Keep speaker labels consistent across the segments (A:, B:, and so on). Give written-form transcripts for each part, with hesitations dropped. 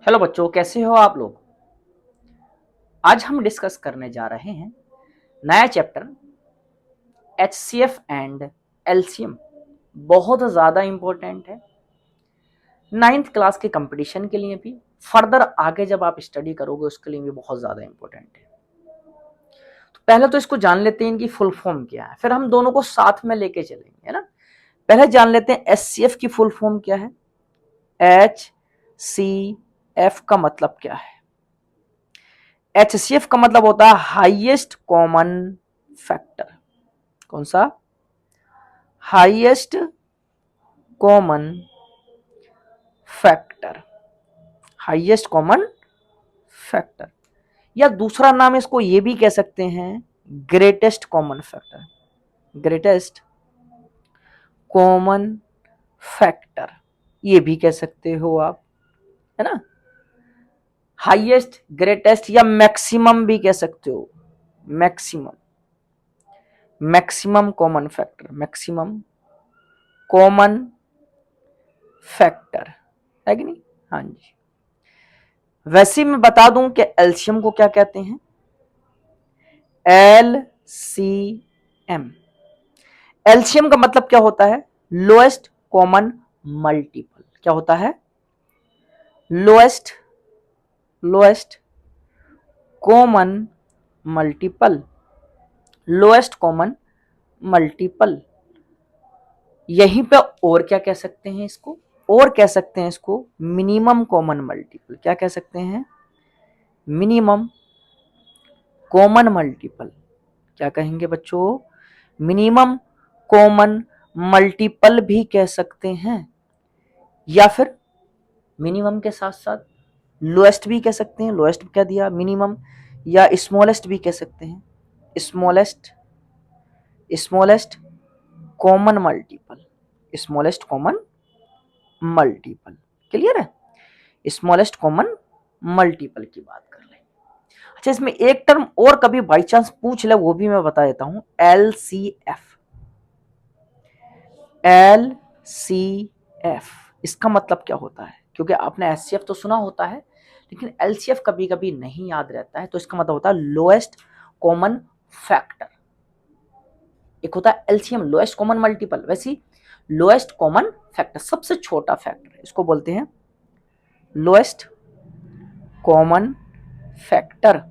A: Hello बच्चों, कैसे हो आप लोग। आज हम डिस्कस करने जा रहे हैं नया चैप्टर एचसीएफ एंड एलसीएम। बहुत ज़्यादा इंपॉर्टेंट है नाइन्थ क्लास के कंपटीशन के लिए भी, फर्दर आगे जब आप स्टडी करोगे उसके लिए भी बहुत ज़्यादा इंपॉर्टेंट है। तो पहले तो इसको जान लेते हैं इनकी फुल फॉर्म क्या है, फिर हम दोनों को साथ में लेके चलेंगे, है ना। पहले जान लेते हैं एचसीएफ की फुल फॉर्म क्या है। एच सी एफ का मतलब क्या है। एचसीएफ का मतलब होता है हाईएस्ट कॉमन फैक्टर। कौन सा? Highest common factor. Highest common factor, या दूसरा नाम इसको ये भी कह सकते हैं greatest common factor. Greatest common factor ये भी कह सकते हो आप, है ना। हाईएस्ट, ग्रेटेस्ट या मैक्सिमम भी कह सकते हो। Maximum, maximum common factor, maximum common factor, है कि नहीं। हाँ जी। वैसे मैं बता दूं कि एलसीएम को क्या कहते हैं। एलसीएम, एलसीएम का मतलब क्या होता है? Lowest common multiple. क्या होता है? Lowest, lowest common multiple. Lowest common multiple. यहीं पे और क्या कह सकते हैं इसको? और कह सकते हैं इसको मिनिमम कॉमन मल्टीपल। क्या कह सकते हैं? Minimum common multiple. क्या कहेंगे बच्चों? मिनिमम कॉमन मल्टीपल भी कह सकते हैं, या फिर मिनिमम के साथ साथ लोएस्ट भी कह सकते हैं। लोएस्ट क्या दिया? मिनिमम। या स्मॉलेस्ट भी कह सकते हैं। Smallest, smallest common multiple. Smallest common multiple. Clear है? स्मॉलेस्ट कॉमन मल्टीपल की बात कर ले। अच्छा, इसमें एक टर्म और कभी बाई चांस पूछ ले वो भी मैं बता देता हूं। एलसीएफ। एलसीएफ इसका मतलब क्या होता है? क्योंकि आपने एचसीएफ तो सुना होता है, लेकिन एलसीएफ कभी कभी नहीं याद रहता है। तो इसका मतलब होता है लोएस्ट कॉमन फैक्टर। एक होता है एलसीएम, लोएस्ट कॉमन मल्टीपल। वैसे लोएस्ट कॉमन फैक्टर सबसे छोटा फैक्टर है, इसको बोलते हैं lowest common factor.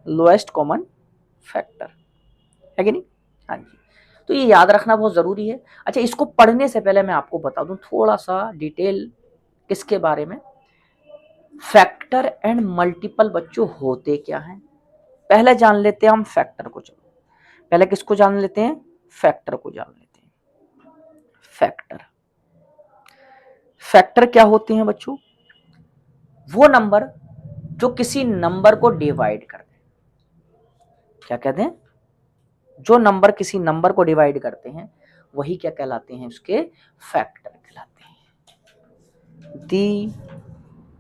A: Lowest common factor, है कि नहीं। हाँ जी। तो ये याद रखना बहुत जरूरी है। अच्छा, इसको पढ़ने से पहले मैं आपको बता दूं थोड़ा सा डिटेल किसके बारे में। फैक्टर एंड मल्टीपल बच्चों होते क्या हैं, पहले जान लेते हैं हम फैक्टर को। चलो पहले किसको जान लेते हैं? फैक्टर को जान लेते हैं। फैक्टर, फैक्टर क्या होते हैं बच्चों? वो नंबर जो किसी नंबर को डिवाइड करते हैं। क्या कहते हैं? जो नंबर किसी नंबर को डिवाइड करते हैं वही क्या कहलाते हैं? उसके फैक्टर कहलाते हैं। The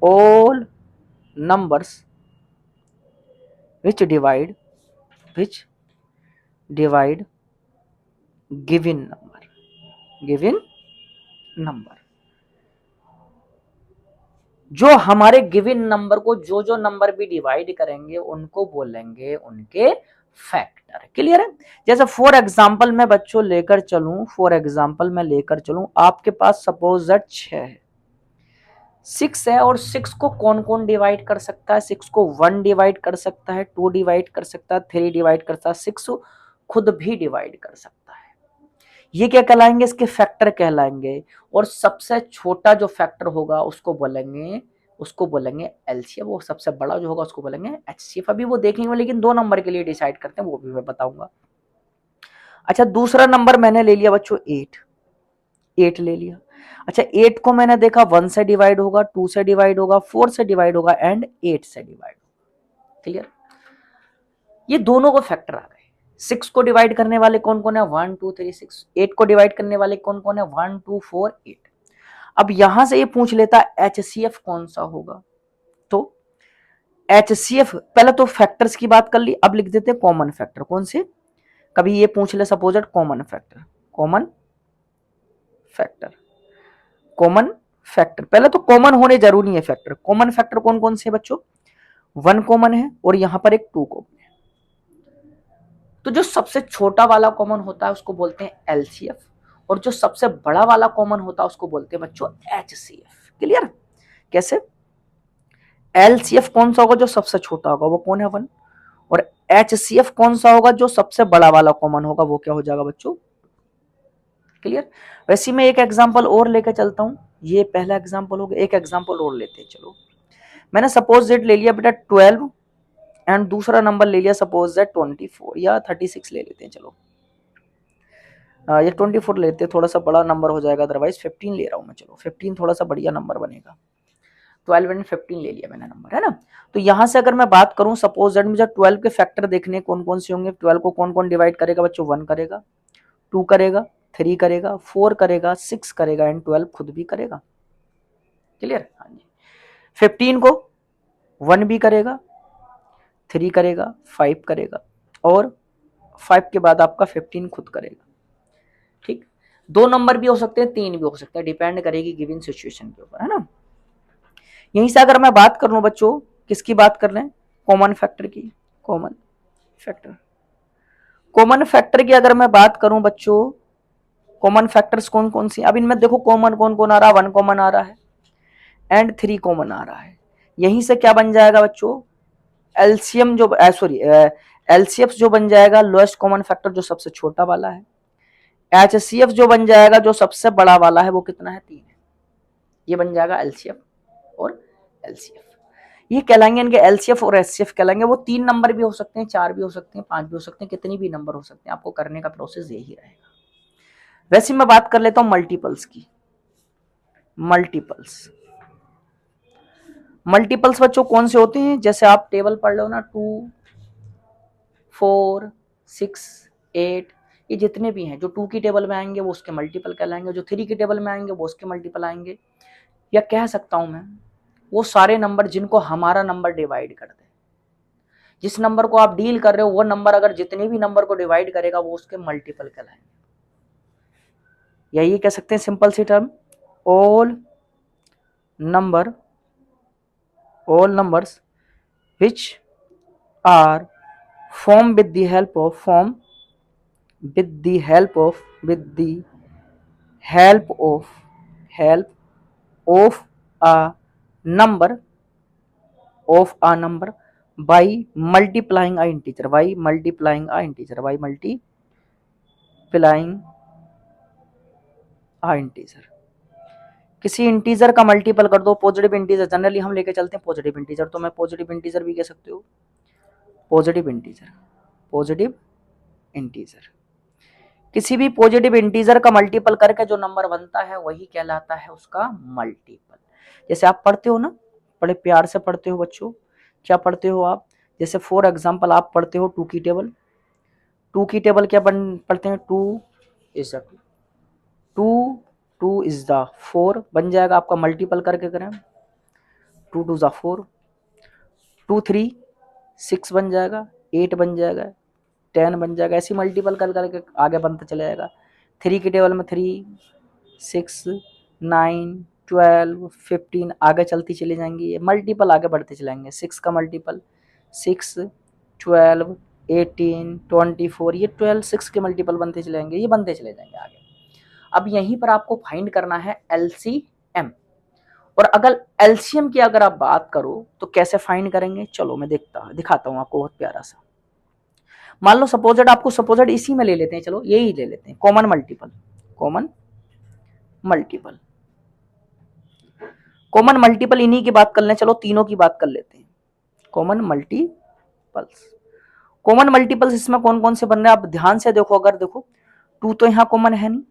A: all numbers which divide, which divide given number, given number। जो हमारे गिवन नंबर को जो जो नंबर भी डिवाइड करेंगे उनको बोलेंगे उनके फैक्टर। क्लियर है? जैसे फॉर एग्जांपल मैं बच्चों लेकर चलूं, फॉर एग्जांपल मैं लेकर चलूं आपके पास सपोज दैट 6 है, 6 है, और 6 को कौन कौन डिवाइड कर सकता है? 6 को 1 डिवाइड कर सकता है, 2 डिवाइड कर सकता है, 3 डिवाइड करता है, 6 खुद भी डिवाइड कर सकता है। ये क्या कहलाएंगे? इसके फैक्टर कहलाएंगे। और सबसे छोटा जो फैक्टर होगा उसको बोलेंगे, उसको बोलेंगे एलसीएम। वो सबसे बड़ा जो होगा उसको बोलेंगे एचसीएफ। अभी वो देखेंगे, लेकिन 2 नंबर के लिए डिसाइड करते हैं वो भी मैं बताऊंगा। अच्छा, दूसरा नंबर मैंने ले लिया बच्चों 8, 8 ले लिया। अच्छा, 8 को मैंने देखा 1 से डिवाइड होगा, 2 से डिवाइड होगा, 4 से डिवाइड होगा एंड 8 से डिवाइड होगा। क्लियर? ये दोनों को फैक्टर आ गए। 6 को डिवाइड करने वाले कौन कौन है? 1 2 3 6। 8 को डिवाइड करने वाले कौन कौन है? 1 2 4 8। अब यहां से ये पूछ लेता एचसीएफ कौन सा होगा। तो एचसीएफ पहले तो फैक्टर्स की बात कर ली, अब लिख देते हैं कॉमन फैक्टर। कौन से? कभी ये पूछ ले suppose common factor, common factor, common factor, पहले तो कॉमन होने जरूरी है फैक्टर। कॉमन फैक्टर कौन कौन से बच्चों, 1 कॉमन है और यहां पर एक 2 कॉमन है। तो जो सबसे छोटा वाला कॉमन होता है उसको बोलते हैं एलसीएफ, और जो सबसे बड़ा वाला कॉमन होता है उसको बोलते हैं बच्चों एचसीएफ। क्लियर? कैसे? एलसीएफ कौन सा होगा, जो सबसे छोटा होगा वो कौन है 1, और एचसीएफ कौन सा होगा, जो सबसे बड़ा वाला कॉमन होगा वो क्या हो जाएगा बच्चों। क्लियर? वैसे मैं एक एग्जांपल और लेकर चलता हूं, ये पहला एग्जांपल हो गया, एक एग्जांपल और लेते हैं। चलो, मैंने सपोज दैट ले लिया बेटा 12 एंड दूसरा नंबर ले लिया सपोज दैट 24 या 36 ले लेते हैं। चलो ये 24 लेते हैं, थोड़ा सा बड़ा नंबर हो जाएगा, अदरवाइज 15 ले रहा हूं मैं। चलो 15 थोड़ा सा बढ़िया नंबर बनेगा। 12 एंड 15 ले लिया मैंने नंबर, है ना। तो यहां से अगर मैं बात करूं, सपोज दैट मुझे 12 के फैक्टर देखने कौन कौन से होंगे। 12 को कौन कौन डिवाइड करेगा बच्चों, 1 करेगा, 2 करेगा, 3 करेगा, 4 करेगा, 6 करेगा एंड 12 खुद भी करेगा। क्लियर? हाँ जी। 15 को 1 भी करेगा, 3 करेगा, 5 करेगा और 5 के बाद आपका 15 खुद करेगा। ठीक, 2 नंबर भी हो सकते हैं, 3 भी हो सकते हैं, डिपेंड करेगी गिवन सिचुएशन के ऊपर, है ना। यहीं से अगर मैं बात कर लूं बच्चों, किसकी बात कर रहे हैं, कॉमन फैक्टर की। कॉमन फैक्टर, कॉमन फैक्टर की अगर मैं बात करूं बच्चों, कॉमन फैक्टर्स कौन कौन सी, अब इनमें देखो कॉमन कौन कौन आ रहा है, 1 कॉमन आ रहा है एंड 3 कॉमन आ रहा है। यहीं से क्या बन जाएगा बच्चों, एलसीएम जो सॉरी एलसीएफ जो बन जाएगा, लोएस्ट कॉमन फैक्टर जो सबसे छोटा वाला है। एचसीएफ जो बन जाएगा, जो सबसे बड़ा वाला है, वो कितना है, 3 है। ये बन जाएगा एलसीएफ और एलसीएफ। ये कहलाएंगे इनके एलसीएफ और एचसीएफ कहलाएंगे। वो 3 नंबर भी हो सकते हैं, 4 भी हो सकते हैं, 5 भी हो सकते हैं, कितनी भी नंबर हो सकते हैं, आपको करने का प्रोसेस यही रहेगा। वैसे मैं बात कर लेता हूं मल्टीपल्स की। मल्टीपल्स, मल्टीपल्स बच्चों कौन से होते हैं, जैसे आप टेबल पढ़ लो ना, 2 4 6 8, ये जितने भी हैं जो 2 की टेबल में आएंगे वो उसके मल्टीपल कहलाएंगे, जो 3 की टेबल में आएंगे वो उसके मल्टीपल आएंगे। या कह सकता हूं मैं, वो सारे नंबर जिनको हमारा नंबर डिवाइड कर दे, जिस नंबर को आप डील कर रहे हो वो नंबर अगर जितने भी नंबर को डिवाइड करेगा वो उसके मल्टीपल कहलाएंगे। यही कह सकते हैं सिंपल सी term, all numbers which are formed with the help of a number by multiplying a integer, किसी इंटीजर का मल्टीपल कर दो। पॉजिटिव इंटीजर जनरली हम लेके चलते हैं, पॉजिटिव इंटीजर, तो मैं पॉजिटिव इंटीजर भी कह सकते हो, पॉजिटिव इंटीजर किसी भी पॉजिटिव इंटीजर का मल्टीपल करके जो नंबर बनता है वही कहलाता है उसका मल्टीपल। जैसे आप पढ़ते हो ना, बड़े प्यार से पढ़ते हो बच्चों, क्या पढ़ते हो आप, जैसे फॉर एग्जांपल आप पढ़ते हो 2 की टेबल, 2 की टेबल क्या पढ़ते हैं, 2 इज द 4 बन जाएगा आपका, मल्टीपल करके करें 2 2 ज़ा 4, 2 3 6 बन जाएगा, 8 बन जाएगा, 10 बन जाएगा, ऐसी मल्टीपल कर करके आगे बनता चला जाएगा। 3 की टेबल में 3 6 9 12 15 आगे चलती चली जाएंगी, ये मल्टीपल आगे बढ़ते चलाएंगे। 6 का मल्टीपल 6 12 18 24, ये 12 6 के मल्टीपल बनते चलेंगे, ये बनते चले जाएंगे आगे। अब यहीं पर आपको फाइंड करना है एलसीएम, और अगर एलसीएम की अगर आप बात करो तो कैसे फाइंड करेंगे, चलो मैं दिखाता हूं आपको बहुत प्यारा सा। मान लो सपोजेड, आपको सपोजेड इसी में ले लेते हैं, चलो यही ले लेते हैं, कॉमन मल्टीपल इन्हीं की बात कर लें, चलो तीनों की बात कर लेते हैं। कॉमन मल्टीपल्स इसमें कौन कौन से बन रहे हैं आप ध्यान से देखो। अगर देखो 2 तो यहाँ कॉमन है नहीं,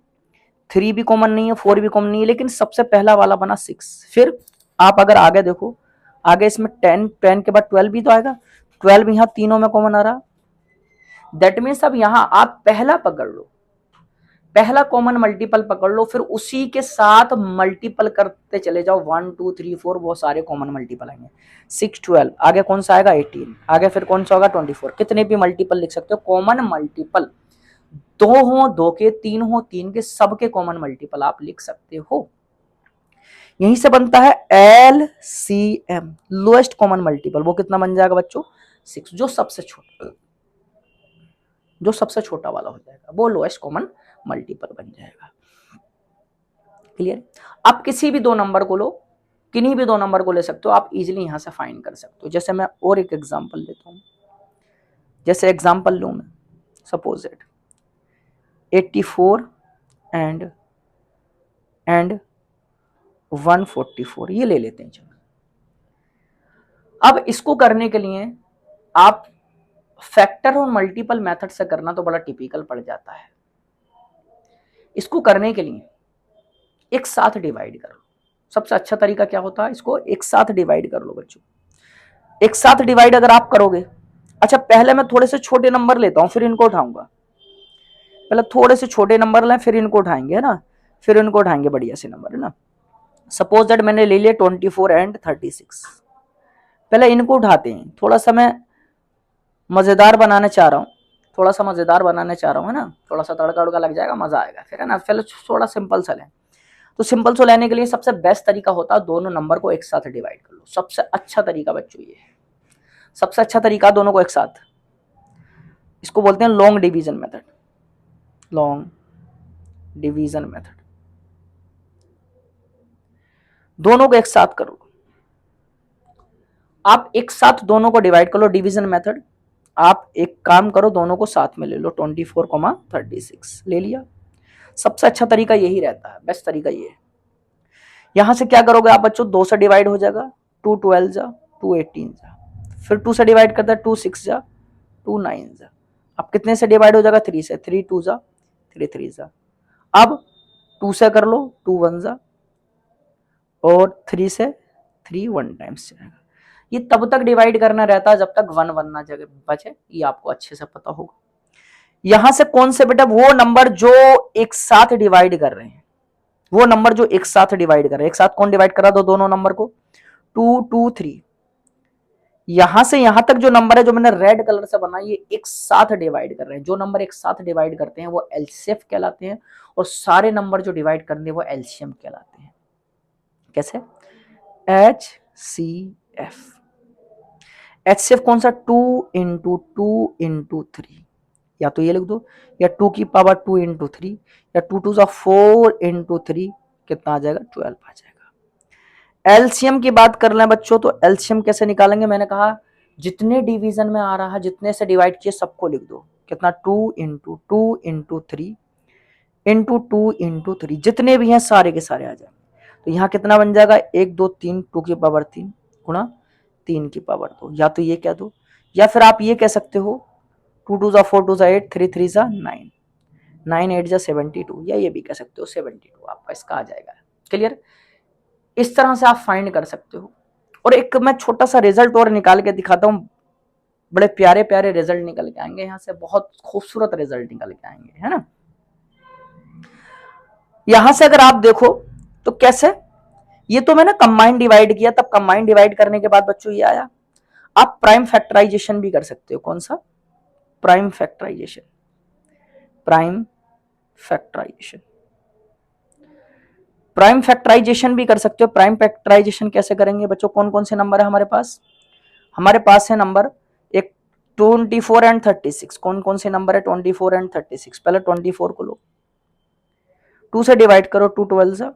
A: 3 भी कॉमन नहीं है, 4 भी कॉमन नहीं है, लेकिन सबसे पहला वाला बना 6। फिर आप अगर आगे देखो, आगे इसमें 10 के बाद 12 भी तो आएगा, 12 यहाँ तीनों में कॉमन आ रहा। दैट मीन्स अब यहां आप पहला पकड़ लो, पहला कॉमन मल्टीपल पकड़ लो, फिर उसी के साथ मल्टीपल करते चले जाओ, 1 2 3 4 बहुत सारे कॉमन मल्टीपल आएंगे। 6 12 आगे कौन सा आएगा, 18 आगे फिर कौन सा होगा, 24। कितने भी मल्टीपल लिख सकते हो, कॉमन मल्टीपल 2 हो 2 के, 3 हो 3 के, सबके कॉमन मल्टीपल आप लिख सकते हो। यहीं से बनता है LCM, लोएस्ट कॉमन मल्टीपल। वो कितना बन जाएगा बच्चों? 6, जो सबसे छोटा वाला हो जाएगा वो लोएस्ट कॉमन मल्टीपल बन जाएगा। क्लियर? आप किसी भी दो नंबर को लो, किन्हीं भी दो नंबर को ले सकते हो, आप इजीली यहां से फाइंड कर सकते हो। जैसे मैं और एक एग्जांपल लेता हूं, जैसे एग्जांपल लूं मैं, सपोज इट 84 एंड 144 ये ले लेते हैं। चलो, अब इसको करने के लिए आप फैक्टर और मल्टीपल मेथड से करना तो बड़ा टिपिकल पड़ जाता है। इसको करने के लिए एक साथ डिवाइड कर लो। सबसे अच्छा तरीका क्या होता है? इसको एक साथ डिवाइड कर लो बच्चों। एक साथ डिवाइड अगर आप करोगे, अच्छा पहले मैं थोड़े से छोटे नंबर लेता हूं, फिर इनको उठाऊंगा। पहले थोड़े से छोटे नंबर लें, फिर इनको उठाएंगे, है ना, फिर इनको उठाएंगे बढ़िया से नंबर, है ना। सपोज दैट मैंने ले लिया 24 एंड 36। पहले इनको उठाते हैं। थोड़ा सा मैं मजेदार बनाने चाह रहा हूँ, थोड़ा सा मजेदार बनाने चाह रहा हूँ, है ना, थोड़ा सा तड़का उड़का लग जाएगा, मजा आएगा फिर, है ना। पहले थोड़ा सिंपल सा लें। तो सिंपल सा लेने के लिए सबसे बेस्ट तरीका होता है दोनों नंबर को एक साथ डिवाइड कर लो। सबसे अच्छा तरीका बच्चों ये है, सबसे अच्छा तरीका दोनों को एक साथ, इसको बोलते हैं long division method. Long division method, दोनों को एक साथ करो। आप एक साथ दोनों को डिवाइड कर लो, डिवीजन मेथड। आप एक काम करो, दोनों को साथ में ले लो, 24, 36 ले लिया। सबसे अच्छा तरीका यही रहता है, बेस्ट तरीका ये है। यहां से क्या करोगे आप बच्चों? 2 से डिवाइड हो जाएगा, 2 12 जा, 2 18 जा, फिर 2 से डिवाइड करता है, 2 6 जा, 2 9 जा। अब कितने से डिवाइड हो जाएगा? 3 से, 3 2 जा, 3 3 जा। अब 2 से कर लो, 2 1 जा, और 3 से 3 1 टाइम्स जाएगा। ये तब तक डिवाइड करना रहता है जब तक 1 1 ना जगह बचे, ये आपको अच्छे से पता होगा। यहां से कौन से बेटा? वो नंबर जो एक साथ डिवाइड कर रहे हैं, वो नंबर जो एक साथ डिवाइड कर रहे हैं। एक साथ कौन डिवाइड कर रहा है? दोनों नंबर को, 2 2 3। यहां से यहां तक जो नंबर है, जो मैंने रेड कलर से बना, ये एक साथ डिवाइड कर रहे हैं। जो नंबर एक साथ डिवाइड करते हैं वो एलसीएफ कहलाते हैं, और सारे नंबर जो डिवाइड करते हैं वो एलसीएम कहलाते हैं। कैसे? HCF। HCF कौन सा? 2 इंटू 2 इंटू 3, या तो ये लिख दो, या 2 की पावर 2 इंटू 3, या 2 2 जा 4 इंटू 3, कितना आ जाएगा? 12 आ जाएगा। एलसीएम की बात कर लें बच्चों, तो एलसीएम कैसे निकालेंगे? मैंने कहा जितने डिवीजन में आ रहा है, जितने से डिवाइड किए सबको लिख दो। कितना? 2 इंटू 2 इंटू 3 इंटू 2 इंटू 3, जितने भी हैं सारे के सारे आ जाएंगे। तो यहाँ कितना बन जाएगा? 1 2 3, 2 की पावर 3 गुणा 3 की पावर 2, या तो ये कह दो, या फिर आप ये कह सकते हो 2 2 जा 4 2 जा 8, 3 3 जा 9, 9 8 जा 72, या ये भी कह सकते हो 72 आपका इसका आ जाएगा। क्लियर? इस तरह से आप फाइंड कर सकते हो। और एक मैं छोटा सा रिजल्ट और निकाल के दिखाता हूँ, बड़े प्यारे प्यारे रिजल्ट निकल के आएंगे यहाँ से, बहुत खूबसूरत रिजल्ट निकल के आएंगे, है ना। यहां से अगर आप देखो तो कैसे, ये तो मैंने कंबाइंड डिवाइड किया, तब कंबाइंड डिवाइड करने के बाद बच्चों ये आया। आप प्राइम फैक्टराइजेशन भी कर सकते हो। कौन सा? Prime factorization. Prime factorization, prime factorization भी कर सकते हो। प्राइम फैक्टराइजेशन कैसे करेंगे बच्चों? कौन कौन से नंबर है हमारे पास? हमारे पास है नंबर एक 24 एंड 36। कौन कौन से नंबर है? 24 एंड 36। पहले 24 को लो, 2 से डिवाइड करो, 2 12 जा,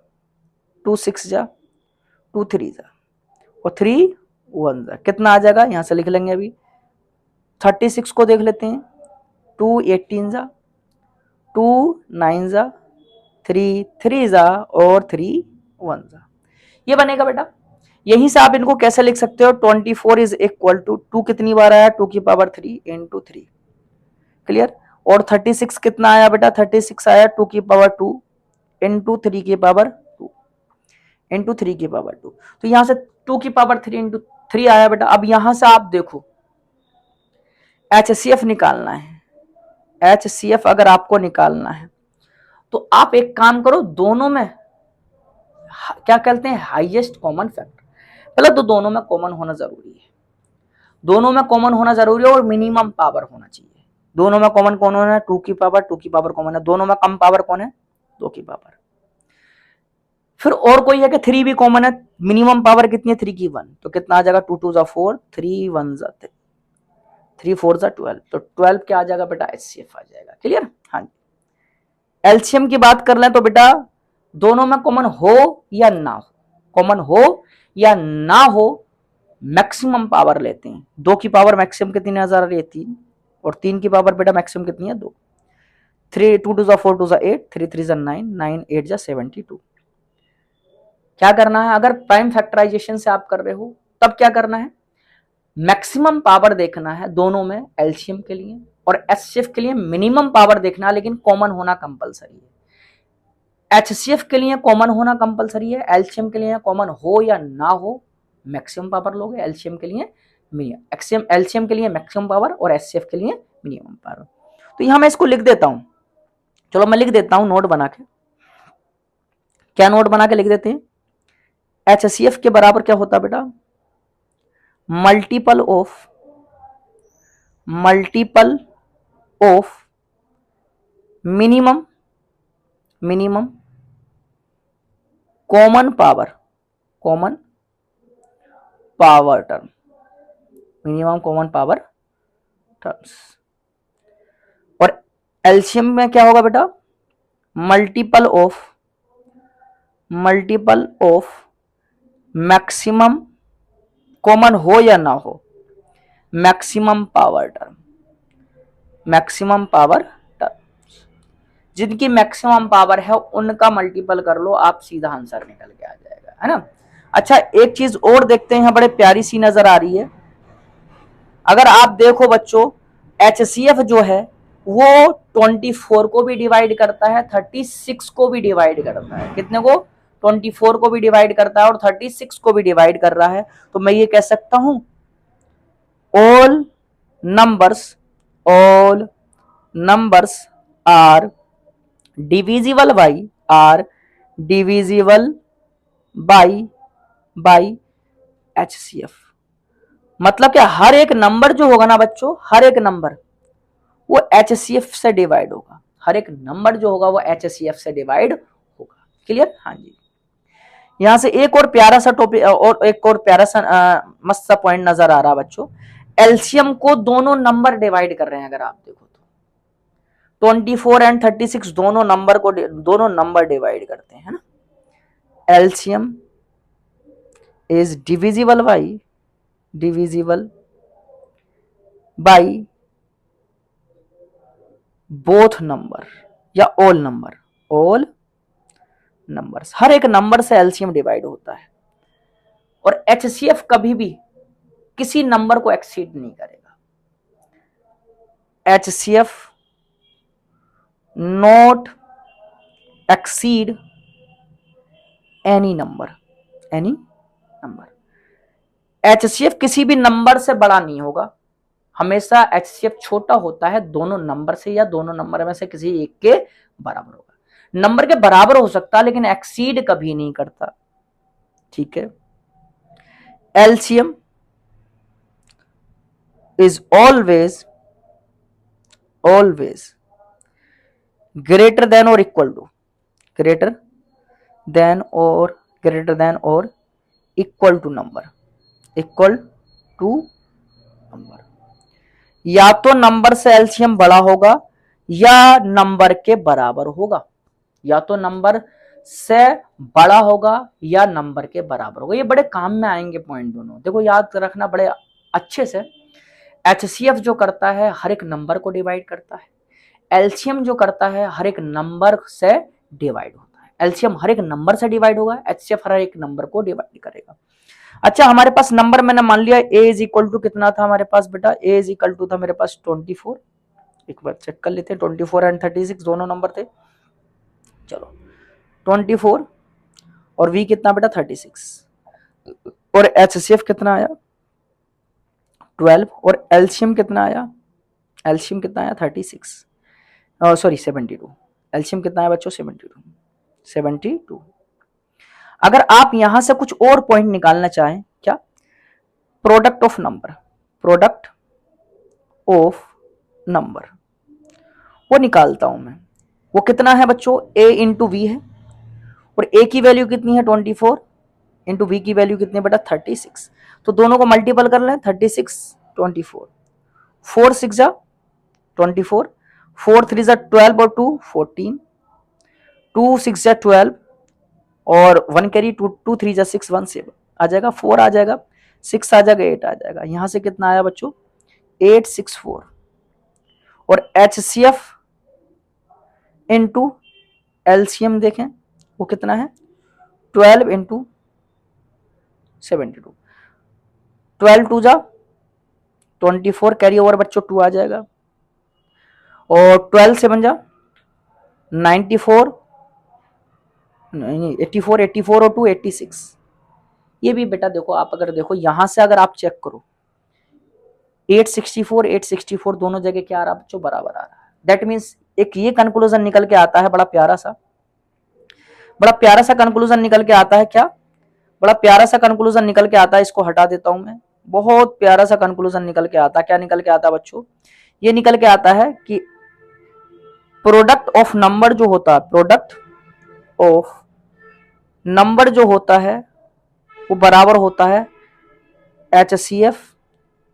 A: 2 6 जा, 2 3 जा, और 3 1 जा। कितना आ जाएगा? यहां से लिख लेंगे अभी। 36 को देख लेते हैं, 2 18 जा, 2 9 जा, 3 3 जा, और 3 1 जा। ये बनेगा बेटा। यहीं से आप इनको कैसे लिख सकते हो? 24 इज इक्वल टू 2 कितनी बार आया? 2 की पावर 3 इंटू 3। क्लियर? और 36 कितना आया बेटा? 36 आया 2 की पावर 2 इंटू 3 की पावर 2 इंटू 3 की पावर 2। तो यहां से 2 की पावर 3 इंटू 3 आया बेटा। अब यहां से आप देखो, HCF निकालना है। HCF अगर आपको निकालना है तो आप एक काम करो, दोनों में क्या कहते हैं? Highest common factor. पहले तो दोनों में कॉमन होना जरूरी है, दोनों में कॉमन होना जरूरी है, और मिनिमम पावर होना चाहिए। दोनों में कॉमन कौन होना है? 2 की पावर, 2 की पावर कॉमन है। दोनों में कम पावर कौन है? 2 की पावर। फिर और कोई है कि 3 भी कॉमन है, मिनिमम पावर कितनी है 3 की 1, तो कितना आ जाएगा 2 2 जा 4, 3 1 जा 3 4 जा 12, तो 12 क्या आ जाएगा बेटा HCF आ जाएगा। क्लियर? हाँ जी। एलसीएम की बात कर लें तो बेटा दोनों में कॉमन हो या ना हो, कॉमन हो या ना हो मैक्सिमम पावर लेते हैं। 2 की पावर मैक्सिमम कितनी नजर आ रही है 3, और 3 की पावर बेटा मैक्सिमम कितनी है 2। 3 2 2 जा 4 2 जा 8, 3 3 जा 9, 9 8 जा 72। क्या करना है, अगर प्राइम फैक्टराइजेशन से आप कर रहे हो तब क्या करना है, मैक्सिमम पावर देखना है दोनों में एलसीएम के लिए, और एचसीएफ के लिए मिनिमम पावर देखना है, लेकिन कॉमन होना कंपलसरी है। एचसीएफ के लिए कॉमन होना कंपलसरी है, एलसीएम के लिए कॉमन हो या ना हो मैक्सिमम पावर लोगे, एलसीएम के लिए मिनिमम, एलसीएम के लिए मैक्सिमम पावर और एचसीएफ के लिए मिनिमम पावर। तो यहां मैं इसको लिख देता हूं, चलो मैं लिख देता हूं नोट बना के। क्या नोट बना के लिख देते हैं, एचसीएफ के बराबर क्या होता है बेटा, multiple of minimum common power term, minimum common power terms. और एलसीएम में क्या होगा बेटा, मल्टीपल ऑफ मैक्सिमम, कॉमन हो या ना हो मैक्सिमम पावर टर्म, जिनकी मैक्सिमम पावर है उनका मल्टीपल कर लो, आप सीधा आंसर निकल के आ जाएगा, है ना। अच्छा एक चीज और देखते हैं, बड़े प्यारी सी नजर आ रही है। अगर आप देखो बच्चों HCF जो है वो 24 को भी डिवाइड करता है, 36 को भी डिवाइड करता है। कितने को, 24 को भी डिवाइड करता है और 36 को भी डिवाइड कर रहा है। तो मैं ये कह सकता हूं all numbers are divisible by HCF। मतलब क्या, हर एक नंबर जो होगा ना बच्चों, हर एक नंबर वो HCF से डिवाइड होगा, हर एक नंबर जो होगा वो HCF से डिवाइड होगा। क्लियर? हाँ जी। यहां से एक और प्यारा सा टॉपिक और एक और प्यारा सा मस्त सा पॉइंट नजर आ रहा है बच्चों, एलसीएम को दोनों नंबर डिवाइड कर रहे हैं। अगर आप देखो तो 24 एंड 36 दोनों नंबर डिवाइड करते हैं, है ना। LCM is divisible by both number या ऑल नंबर्स, हर एक नंबर से एलसीएम डिवाइड होता है। और एचसीएफ कभी भी किसी नंबर को एक्सीड नहीं करेगा। HCF not exceed any number. HCF किसी भी नंबर से बड़ा नहीं होगा, हमेशा HCF छोटा होता है दोनों नंबर से, या दोनों नंबर में से किसी एक के बराबर होगा। नंबर के बराबर हो सकता है लेकिन एक्सीड कभी नहीं करता। ठीक है। LCM is always greater than or equal to number, या तो नंबर से एलसीएम बड़ा होगा या नंबर के बराबर होगा, या तो नंबर से बड़ा होगा या नंबर के बराबर होगा। ये बड़े काम में आएंगे पॉइंट दोनों, देखो याद रखना बड़े अच्छे से। HCF जो करता है हर एक नंबर को डिवाइड करता है, एलसीएम जो करता है हर एक नंबर से डिवाइड होता है। एलसीएम हर एक नंबर से डिवाइड होगा, HCF हर एक नंबर को डिवाइड करेगा। अच्छा हमारे पास नंबर मैंने मान लिया a इज इक्वल टू कितना था हमारे पास बेटा, a इज इक्वल टू था मेरे पास 24। एक बार चेक कर लेते हैं, 24 एंड 36 दोनों नंबर थे। चलो 24 और v कितना बेटा 36, और HCF कितना आया 12, और एलसीएम कितना आया 36, सॉरी 72। एलसीएम कितना है बच्चों 72। अगर आप यहां से कुछ और पॉइंट निकालना चाहें, क्या, प्रोडक्ट ऑफ नंबर, वो निकालता हूं मैं। वो कितना है बच्चों, a इंटू वी है, और ए की वैल्यू कितनी है 24 इंटू बी की वैल्यू कितनी है बेटा 36। तो दोनों को मल्टीपल कर लें 36 24 4 6 जा 24 4 3 जा 12 और 2 14 2 6 जा 12 और 1 कैरी 2 2 3 जा 6 1 7 आ जाएगा 4 आ जाएगा 6 आ जाएगा 8 आ जाएगा। यहां से कितना आया बच्चों 864 और HCF इंटू एलसीएम देखें वो कितना है 12 इंटू 72 12 2 जा 24 कैरी ओवर बच्चों 2 आ जाएगा और 12 से बन जा 94 नहीं 84 84 और 2 86। ये भी बेटा देखो आप अगर देखो यहां से अगर आप चेक करो 864 864 दोनों जगह क्या आ रहा है बच्चों बराबर आ रहा है। दैट मीन्स एक ये कंक्लूजन निकल के आता है बड़ा प्यारा सा कंक्लूजन निकल के आता है। क्या बड़ा प्यारा सा कंक्लूजन निकल के आता है। इसको हटा देता हूं मैं। बहुत प्यारा सा कंक्लूजन निकल के आता है। क्या निकल के आता है बच्चों ये निकल के आता है कि प्रोडक्ट ऑफ नंबर जो होता है प्रोडक्ट ऑफ नंबर जो होता है वो बराबर होता है HCF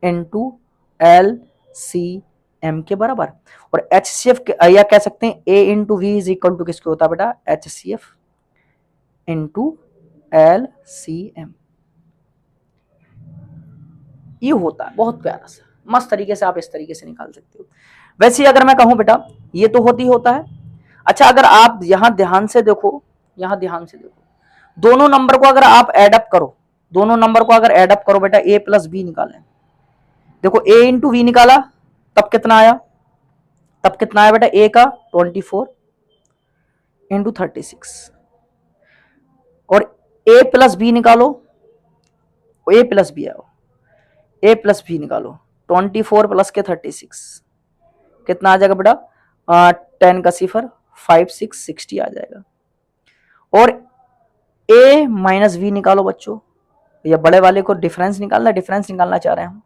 A: इंटू LCM के बराबर। और HCF या कह सकते हैं A into B is equal to किसके होता है बेटा HCF इंटू LCM। ये होता है बहुत प्यारा सा मस्त तरीके से आप इस तरीके से निकाल सकते हो। वैसे ही अगर मैं कहूं बेटा ये तो होता है। अच्छा अगर आप यहां ध्यान से देखो दोनों नंबर को अगर आप एडअप करो बेटा A प्लस बी निकालें। देखो A इंटू वी निकाला तब कितना आया बेटा A का 24 इंटू 36 और A प्लस बी निकालो A प्लस बी निकालो 24 प्लस के 36 कितना आ जाएगा बेटा 10 का सिफर 5 6 60 आ जाएगा। और A माइनस बी निकालो बच्चों या बड़े वाले को डिफरेंस निकालना चाह रहे हैं हम।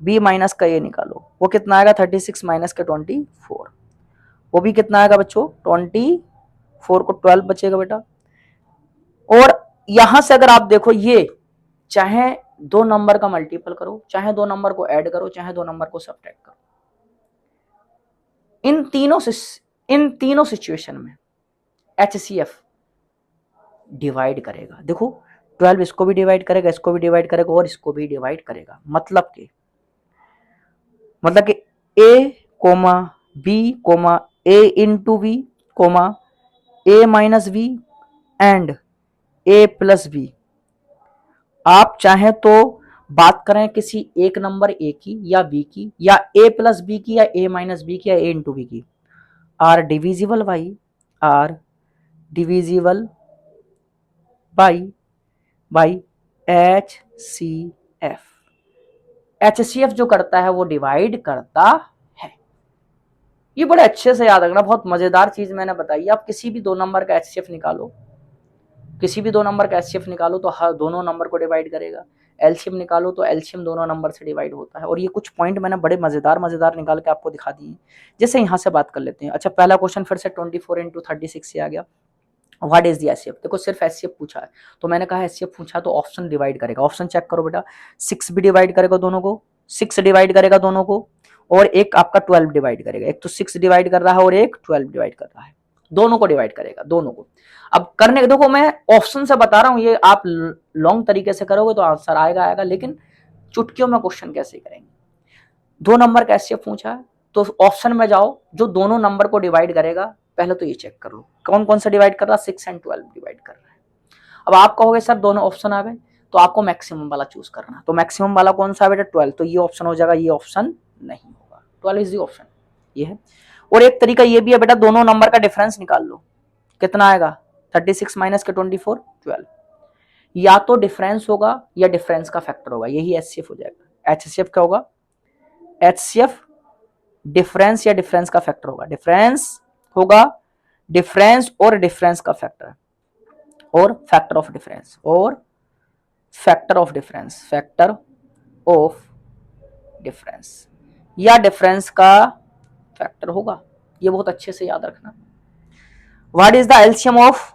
A: B माइनस का A निकालो वो कितना आएगा 36 माइनस के 24 वो भी कितना आएगा बच्चों 24 को 12 बचेगा बेटा। और यहां से अगर आप देखो ये चाहे दो नंबर का मल्टीपल करो चाहे दो नंबर को ऐड करो चाहे दो नंबर को सब्ट्रैक्ट करो इन तीनों सिचुएशन में HCF डिवाइड करेगा। देखो 12 इसको भी डिवाइड करेगा इसको भी डिवाइड करेगा और इसको भी डिवाइड करेगा। मतलब कि A comma B comma A into B comma A minus B and A plus B. आप चाहे तो बात करें किसी एक नंबर A की या B की या A प्लस बी की या A माइनस बी की या A इंटू बी की are divisible by HCF। HCF जो करता है वो डिवाइड करता है। ये बड़े अच्छे से याद रखना बहुत मजेदार चीज मैंने बताई। आप किसी भी दो नंबर का HCF निकालो तो हर दोनों नंबर को डिवाइड करेगा। एलसीएम निकालो तो एलसीएम दोनों नंबर से डिवाइड होता है। और ये कुछ पॉइंट मैंने बड़े मजेदार निकाल के आपको दिखा दिए। जैसे यहां से बात कर लेते हैं। अच्छा पहला क्वेश्चन फिर से 24 इंटू 36 से आ गया। What is the HCF। देखो सिर्फ HCF पूछा है तो मैंने कहा HCF पूछा तो ऑप्शन डिवाइड करेगा। ऑप्शन चेक करो बेटा 6 भी डिवाइड करेगा दोनों को 6 डिवाइड करेगा दोनों को और एक आपका 12 डिवाइड करेगा। एक तो 6 डिवाइड कर रहा है और एक 12 डिवाइड कर रहा है। दोनों को डिवाइड करेगा दोनों को। अब करने देखो मैं ऑप्शन से बता रहा हूं ये आप लॉन्ग तरीके से करोगे तो आंसर आएगा लेकिन चुटकियों में क्वेश्चन कैसे करेंगे। दो नंबर का HCF पूछा है तो ऑप्शन में जाओ जो दोनों नंबर को डिवाइड करेगा पहले तो ये चेक कर लो कौन कौन सा डिवाइड कर रहा है 6 एंड 12 डिवाइड कर रहा है। अब आप कहोगे सर दोनों ऑप्शन आ गए तो आपको मैक्सिमम वाला चूज करना। तो मैक्सिमम वाला कौन सा है बेटा 12 तो ये ऑप्शन हो जाएगा। ये ऑप्शन नहीं होगा 12 इज द ऑप्शन ये है। और एक तरीका ये भी है बेटा दोनों नंबर का डिफरेंस निकाल लो कितना आएगा 36 माइनस के 24 12। या तो डिफरेंस होगा या डिफरेंस का फैक्टर होगा यही HCF हो जाएगा। HCF क्या होगा HCF डिफरेंस या डिफरेंस का फैक्टर होगा। डिफरेंस होगा डिफरेंस और डिफरेंस का फैक्टर और फैक्टर ऑफ डिफरेंस या डिफरेंस का फैक्टर होगा। ये बहुत अच्छे से याद रखना। What is the LCM of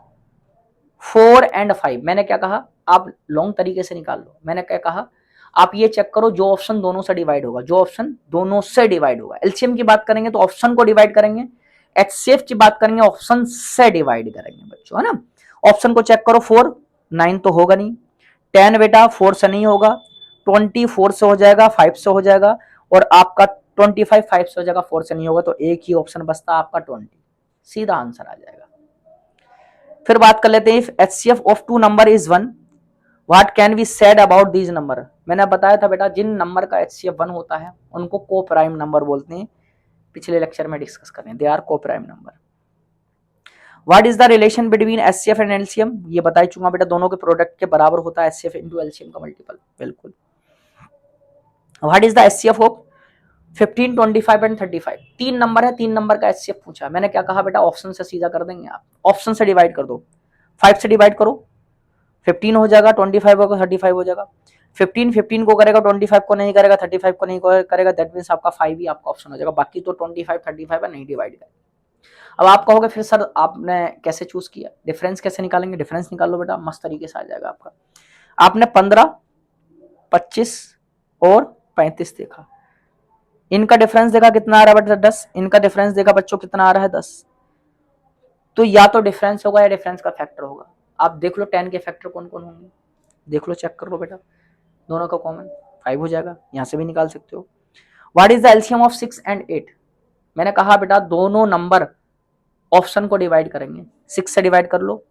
A: 4 and 5, मैंने क्या कहा, आप लॉन्ग तरीके से निकाल लो। मैंने क्या कहा, आप ये चेक करो जो ऑप्शन दोनों से डिवाइड होगा, जो ऑप्शन दोनों से डिवाइड होगा। एलसीएम की बात करेंगे तो ऑप्शन को डिवाइड करेंगे, एचसीएफ की बात करेंगे ऑप्शन से डिवाइड करेंगे बच्चों, है ना। ऑप्शन को चेक करो, 4 9 तो होगा नहीं, 10 बेटा 4 से नहीं होगा, 20 4 से हो जाएगा, 5 से हो जाएगा, और आपका 25 5 से हो जाएगा, 4 से नहीं होगा, तो एक ही ऑप्शन बचता आपका 20, सीधा आंसर आ जाएगा। फिर बात कर लेते हैं, if HCF of 2 number is 1, what can be said about these number. मैंने बताया था बेटा जिन नंबर का एचसीएफ 1 होता है उनको को प्राइम नंबर बोलते हैं, पिछले लेक्चर में डिस्कस करें, they are coprime number. What is the relation between HCF and LCM, ये बता ही चुका बेटा, दोनों के प्रोडक्ट के बराबर होता है एचसीएफ इनटू एलसीएम का मल्टीपल, बिल्कुल। What is the HCF of 15 25 and 35, 3 number है, 3 नंबर का एचसीएफ पूछा। मैंने क्या कहा बेटा, ऑप्शन से सीधा कर देंगे आप, ऑप्शन से डिवाइड कर दो, 5 से डिवाइड करो 15 हो जाएगा, 25 होगा 35 हो जाएगा, 15 को करेगा 25 को नहीं करेगा, 35 को नहीं करेगा, दैट मींस आपका 5 ही आपका ऑप्शन हो जाएगा, बाकी तो 25 35 है नहीं डिवाइड करेगा। अब आप कहोगे फिर सर आपने कैसे चूज किया, डिफरेंस कैसे निकालेंगे, डिफरेंस निकाल लो बेटा, मस्त तरीके से आ जाएगा आपका। आपने 15 25 और 35 देखा, इनका डिफरेंस देखा कितना आ रहा है बेटा 10, इनका डिफरेंस देखा बच्चों कितना आ रहा है 10, तो या तो डिफरेंस होगा या डिफरेंस का फैक्टर होगा। आप देख लो 10 के फैक्टर कौन कौन होंगे, देख लो चेक कर लो बेटा, दोनों का कॉमन 5 हो जाएगा, यहां से भी निकाल सकते हो। What is the LCM of 6 and 8, मैंने कहा बेटा दोनों नंबर ऑप्शन को डिवाइड करेंगे, 6 से डिवाइड कर लो,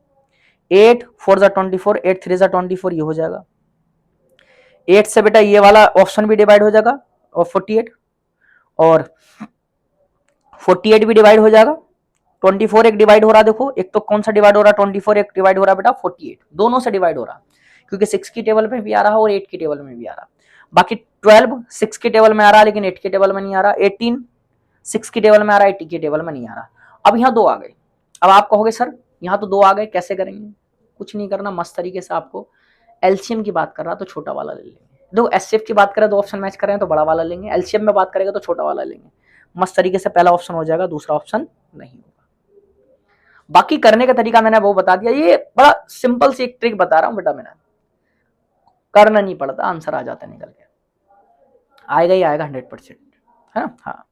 A: 8 4 जा 24, 8 3 जा 24, ये हो जाएगा। 8 से बेटा ये वाला ऑप्शन भी डिवाइड हो जाएगा और 48, और 48 भी डिवाइड हो जाएगा, 24 एक डिवाइड हो रहा, देखो एक तो कौन सा डिवाइड हो रहा है, 24 एक डिवाइड हो रहा बेटा 48, दोनों से डिवाइड हो रहा, क्योंकि 6 की टेबल में भी आ रहा और 8 की टेबल में भी आ रहा। बाकी 12 6 की टेबल में आ रहा लेकिन 8 की टेबल में नहीं आ रहा, 18 6 की टेबल में आ रहा, 80 की टेबल में नहीं आ रहा। अब यहाँ 2 आ गए, अब आप कहोगे सर यहाँ तो 2 आ गए कैसे करेंगे, कुछ नहीं करना, मस्त तरीके से आपको एलसीएम की बात कर रहा तो छोटा वाला ले लेंगे, देखो एचसीएफ की बात करें तो ऑप्शन मैच कर रहे हैं तो बड़ा वाला लेंगे, एलसीएम में बात करेंगे तो छोटा वाला लेंगे, मस्त तरीके से पहला ऑप्शन हो जाएगा, दूसरा ऑप्शन नहीं होगा। बाकी करने का तरीका मैंने वो बता दिया, ये बड़ा सिंपल सी एक ट्रिक बता रहा हूं बेटा, मैंने करना नहीं पड़ता, आंसर आ जाता निकल के, आएगा ही आएगा 100%, है ना। हाँ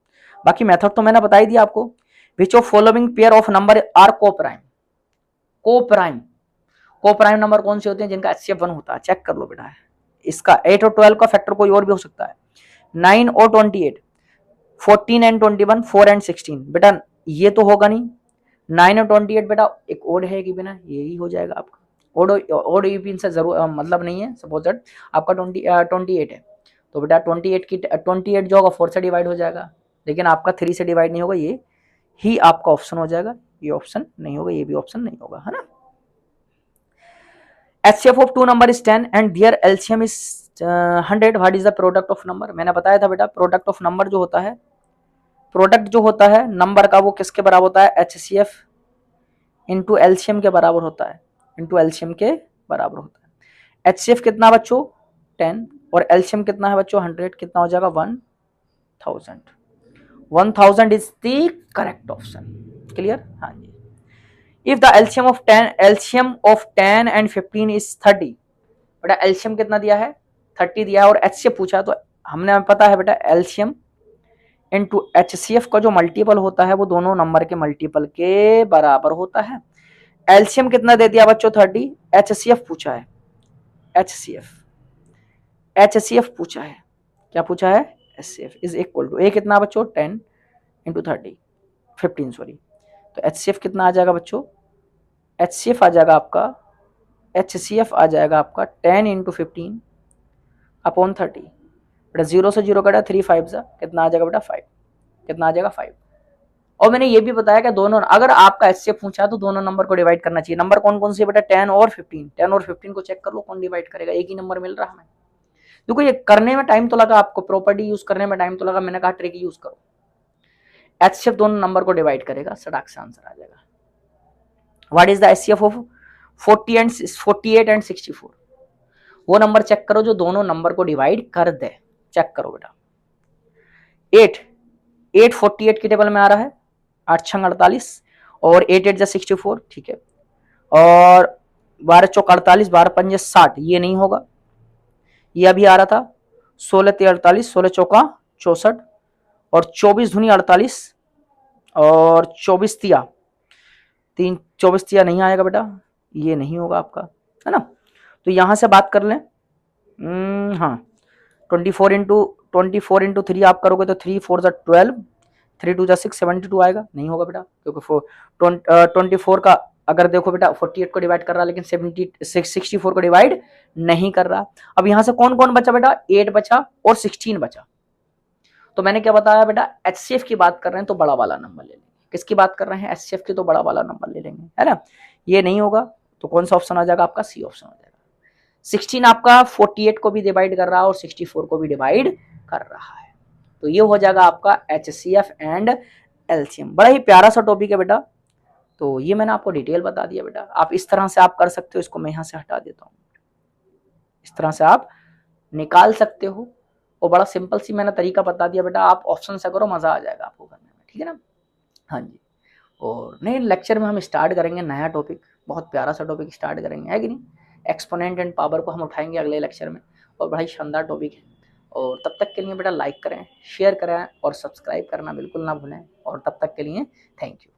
A: बाकी मेथड तो मैंने बता ही दिया आपको। Which of following pair of number are coprime, coprime, coprime number कौन से होते हैं जिनका एचसीएफ 1 होता है, चेक कर लो बेटा, इसका 8 और 12 का फैक्टर कोई और भी हो सकता है, 9 और 28, 14 एंड 21, 4 एंड 16, बेटा ये तो होगा नहीं, 9 और 28 बेटा एक ओड है कि बिना, यही हो जाएगा आपका, ओड यूपिन से जरूर मतलब नहीं है, सपोज दैट आपका 28 है तो बेटा 28 जो होगा 4 से डिवाइड हो जाएगा, लेकिन आपका 3 से डिवाइड नहीं होगा, ये ही आपका ऑप्शन हो जाएगा, ये ऑप्शन नहीं होगा, ये भी ऑप्शन नहीं होगा, है ना। HCF of 2 number is 10 and their LCM is 100, what is the product of number, मैंने बताया था बेटा प्रोडक्ट ऑफ नंबर जो होता है, प्रोडक्ट जो होता है नंबर का वो किसके बराबर होता है, HCF इंटू एलसीएम के बराबर होता है, इंटू एलसीएम के बराबर होता है। HCF कितना बच्चों 10 और एलसीएम कितना है बच्चों 100, कितना हो जाएगा 1000, 1000 is the correct option, clear. हाँ जी। If the LCM of 10 and 15 is 30, बेटा एलसीएम कितना दिया है 30 दिया है और एचसीएफ पूछा, तो हमने पता है बेटा एलसीएम इनटू एचसीएफ का जो मल्टीपल होता है वो दोनों नंबर के मल्टीपल के बराबर होता है। एलसीएम कितना दे दिया बच्चों 30, एचसीएफ पूछा है, एचसीएफ पूछा है, क्या पूछा है, एचसीएफ इज इक्वल टू, ए कितना बच्चों 10 इंटू 30 15 सॉरी, तो एचसीएफ कितना आ जाएगा बच्चों, एचसीएफ आ जाएगा आपका, एचसीएफ आ जाएगा आपका 10 इंटू 15 अपॉन 30, बेटा 0 से 0 कटा 3 5 जा कितना आ जाएगा बेटा 5, कितना आ जाएगा 5। और मैंने ये भी बताया कि दोनों अगर आपका एचसीएफ पूछा तो दोनों नंबर को डिवाइड करना चाहिए, नंबर कौन कौन से बेटा 10 और 15, 10 और 15 को चेक कर लो कौन डिवाइड करेगा, एक ही नंबर मिल रहा हमें, देखो ये करने में टाइम तो लगा आपको, प्रॉपर्टी यूज करने में टाइम तो लगा, मैंने कहा ट्रिक यूज करो, एचसीएफ दोनों नंबर को डिवाइड करेगा, सड़क से आंसर आ जाएगा। What is the HCF of 48 and 64, वो नंबर चेक करो जो दोनों नंबर को डिवाइड कर दे, चेक करो बेटा, 8 48 की टेबल में आ रहा है, 8 6 48 और 8 8 64, ठीक है, और 12 चौक 48, 12 पंजे 60, ये नहीं होगा। ये अभी आ रहा था 16 ते 48, 16 चौका 64 और 24 धुनी 48 और 24 तिया 3, 24 तिया नहीं आएगा बेटा, ये नहीं होगा आपका, है ना। तो यहां से बात कर लें। हाँ 24 इंटू 3 आप करोगे तो 3 4 जा 12, 3 2 जा 6, 72 आएगा, नहीं होगा बेटा, क्योंकि 24 का अगर देखो बेटा 48 को डिवाइड कर रहा है लेकिन 64 को डिवाइड नहीं कर रहा। अब यहां से कौन कौन बचा बेटा, 8 बचा और 16 बचा। तो मैंने क्या बताया बेटा, एचसीएफ की बात कर रहे हैं तो बड़ा वाला नंबर ले लेंगे। किसकी बात कर रहे हैं, एचसीएफ की, तो बड़ा वाला नंबर ले लेंगे, है ना। ये नहीं होगा तो कौन सा ऑप्शन आ जाएगा आपका, सी ऑप्शन आ जाएगा। 16 आपका 48 को भी डिवाइड कर रहा है और 64 को भी डिवाइड कर रहा है। तो ये हो जाएगा आपका एचसीएफ एंड एलसीएम। बड़ा ही प्यारा सा टॉपिक है बेटा, तो ये मैंने आपको डिटेल बता दिया बेटा। आप इस तरह से आप कर सकते हो, इसको मैं यहां से हटा देता हूं, इस तरह से आप निकाल सकते हो। और बड़ा सिंपल सी मैंने तरीका बता दिया बेटा, आप ऑप्शन से करो, मजा आ जाएगा आपको करने में, ठीक है ना। हाँ जी, और नए लेक्चर में हम स्टार्ट करेंगे नया टॉपिक, बहुत प्यारा सा टॉपिक स्टार्ट करेंगे, है कि नहीं। एक्सपोनेंट एंड पावर को हम उठाएंगे अगले लेक्चर में, और बड़ा ही शानदार टॉपिक है। और तब तक के लिए बेटा लाइक करें, शेयर करें और सब्सक्राइब करना बिल्कुल ना भूलें। और तब तक के लिए थैंक यू।